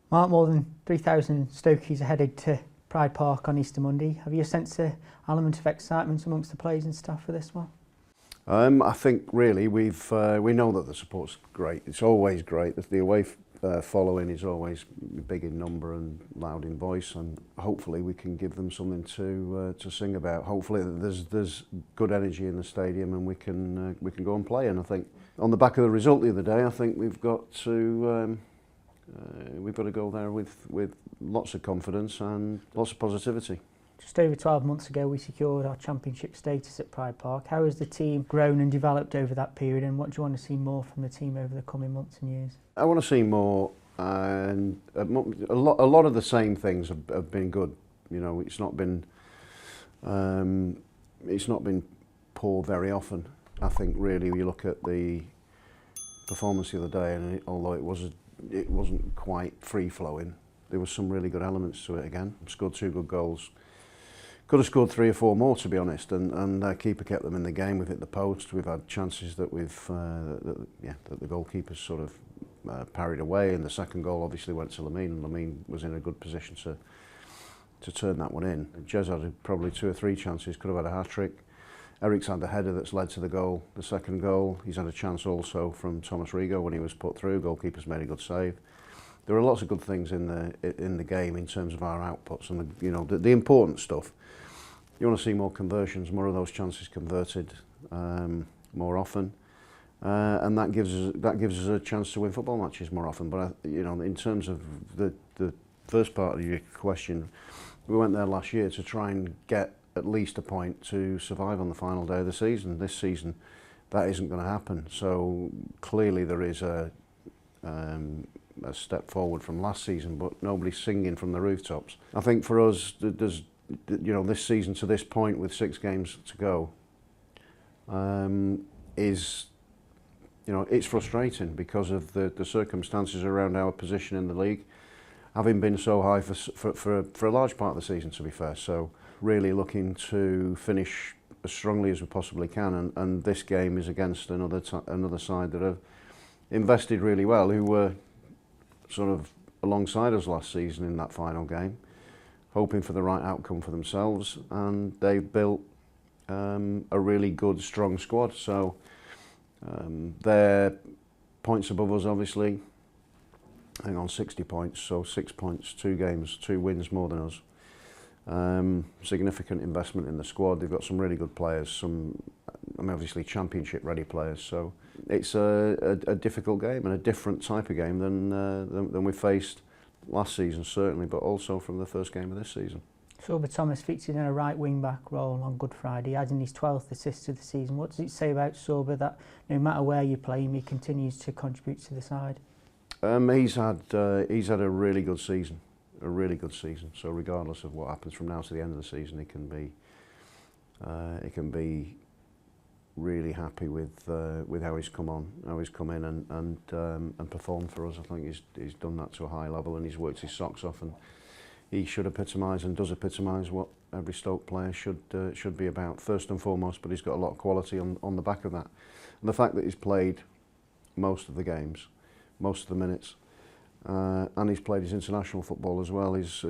Mark, more than 3,000 Stokies are headed to Pride Park on Easter Monday. Have you sensed an element of excitement amongst the players and staff for this one? I think really we know that the support's great. It's always great. The away following is always big in number and loud in voice, and hopefully we can give them something to sing about. Hopefully there's good energy in the stadium and we can go and play. And I think on the back of the result the other day, I think we've got to go there with lots of confidence and lots of positivity. Just over 12 months ago, we secured our championship status at Pride Park. How has the team grown and developed over that period, and what do you want to see more from the team over the coming months and years? I want to see more, and a lot of the same things have been good. You know, it's not been poor very often. I think really you look at the performance the other day, and although it wasn't quite free flowing, there was some really good elements to it again. Scored 2 good goals. Could have scored 3 or 4 more, to be honest, and our keeper kept them in the game. We've hit the post. We've had chances that that the goalkeeper's sort of parried away, and the second goal obviously went to Lamine, and Lamine was in a good position to turn that one in. Jez had probably 2 or 3 chances, could have had a hat-trick. Eric's had the header that's led to the goal, the second goal. He's had a chance also from Tomáš Rigo when he was put through. Goalkeeper's made a good save. There are lots of good things in the game in terms of our outputs, and the important stuff. You want to see more conversions, more of those chances converted more often, and that gives us a chance to win football matches more often. But in terms of the first part of your question, we went there last year to try and get at least a point to survive on the final day of the season. This season, that isn't going to happen. So clearly there is a step forward from last season, but nobody's singing from the rooftops. I think for us, there's this season to this point with 6 games to go is it's frustrating because of the circumstances around our position in the league, having been so high for a large part of the season, to be fair. So really looking to finish as strongly as we possibly can, and this game is against another side that have invested really well, who were sort of alongside us last season in that final game, hoping for the right outcome for themselves, and they've built a really good, strong squad. So they're points above us, obviously. I think on 60 points, so 6 points, 2 games, 2 wins more than us. Significant investment in the squad. They've got some really good players, obviously championship-ready players. So it's a difficult game and a different type of game than we faced last season, certainly, but also from the first game of this season. Sorba Thomas featured in a right wing-back role on Good Friday, adding his 12th assist of the season. What does it say about Sorba that no matter where you play him, he continues to contribute to the side? He's had a really good season, So regardless of what happens from now to the end of the season, he can be really happy with how he's come in and performed for us. I think he's done that to a high level, and he's worked his socks off, and he should epitomise and does epitomise what every Stoke player should be about, first and foremost. But he's got a lot of quality on the back of that, and the fact that he's played most of the games, most of the minutes, and he's played his international football as well is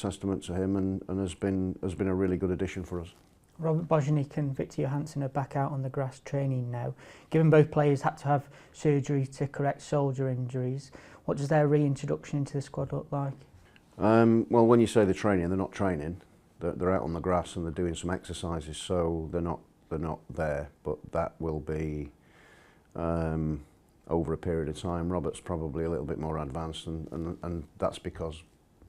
testament to him, and has been a really good addition for us. Robert Bojanic and Viktor Johansson are back out on the grass training now. Given both players had to have surgery to correct shoulder injuries, what does their reintroduction into the squad look like? Well, when you say they're training, they're not training. They're out on the grass and they're doing some exercises, so they're not there. But that will be over a period of time. Robert's probably a little bit more advanced, and that's because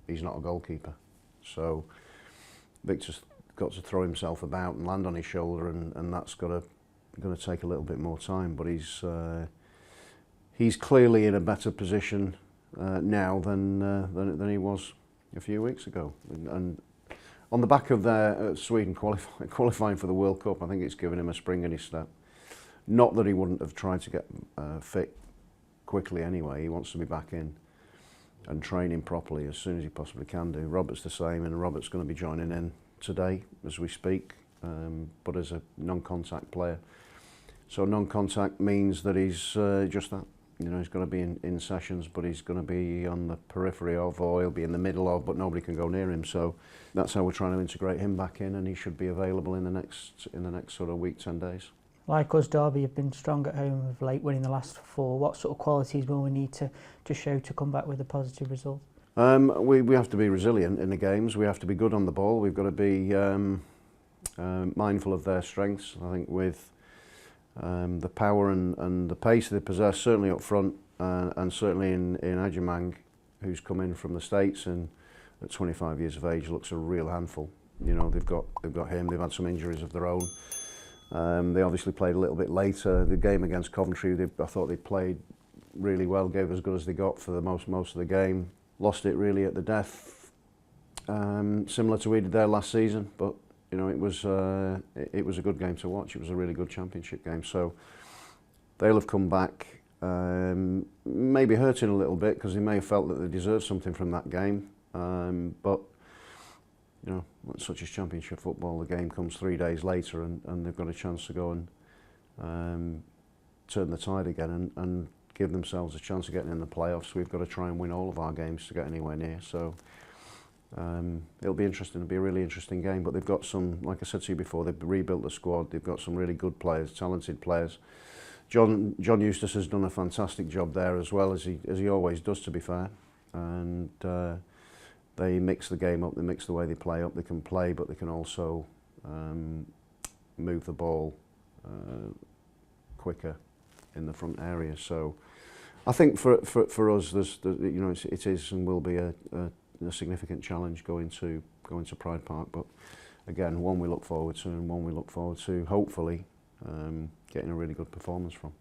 he's not a goalkeeper. So Victor's got to throw himself about and land on his shoulder, and that's going to take a little bit more time. But he's clearly in a better position now than he was a few weeks ago. And on the back of their Sweden qualifying for the World Cup, I think it's given him a spring in his step. Not that he wouldn't have tried to get fit quickly anyway. He wants to be back in and training properly as soon as he possibly can do. Robert's the same, and Robert's going to be joining in today as we speak, but as a non-contact player. So non-contact means that he's just that. You know, he's going to be in sessions, but he's going to be on the periphery of, or he'll be in the middle of, but nobody can go near him. So that's how we're trying to integrate him back in, and he should be available in the next sort of week, 10 days. Like us, Derby have been strong at home of late, winning the last 4. What sort of qualities will we need to show to come back with a positive result? We have to be resilient in the games. We have to be good on the ball. We've got to be mindful of their strengths. I think with the power and the pace they possess, certainly up front, and certainly in Ajimang, who's come in from the States and at 25 years of age looks a real handful. You know, they've got him. They've had some injuries of their own. They obviously played a little bit later. The game against Coventry, I thought they played really well, gave as good as they got for the most of the game. Lost it really at the death, similar to we did there last season. But you know, it was a good game to watch. It was a really good championship game. So they'll have come back, maybe hurting a little bit because they may have felt that they deserved something from that game. But you know, such as championship football, the game comes 3 days later, and they've got a chance to go and turn the tide again and give themselves a chance of getting in the playoffs. We've got to try and win all of our games to get anywhere near. So it'll be interesting. It'll be a really interesting game. But they've got some, like I said to you before, they've rebuilt the squad. They've got some really good players, talented players. John Eustace has done a fantastic job there as well, as he always does, to be fair. And they mix the game up. They mix the way they play up. They can play, but they can also move the ball quicker in the front area. So I think for us, you know, it is and will be a significant challenge going to Pride Park. But again, one we look forward to, and one we look forward to hopefully getting a really good performance from.